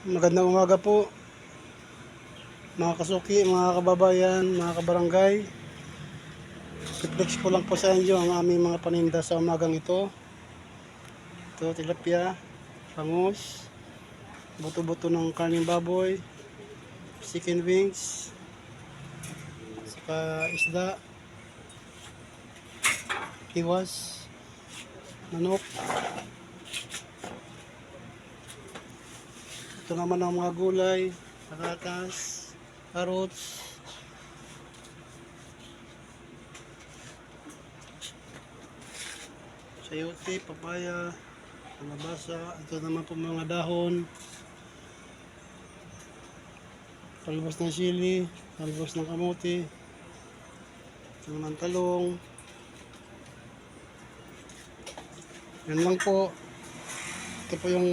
Magandang umaga po mga kasuki, mga kababayan, mga kabarangay. Flex ko lang po sa inyo ang aming mga paninda sa umagang ito. Ito, tilapia, bangus, buto-buto ng kaning baboy, chicken wings, saka isda, kiwas, manok. Ito naman ang mga gulay, patatas, carrots, sayote, papaya, kalabasa. Ito naman po mga dahon, talbos ng sili, talbos ng kamote. Ito naman talong. Yan lang po. Ito po yung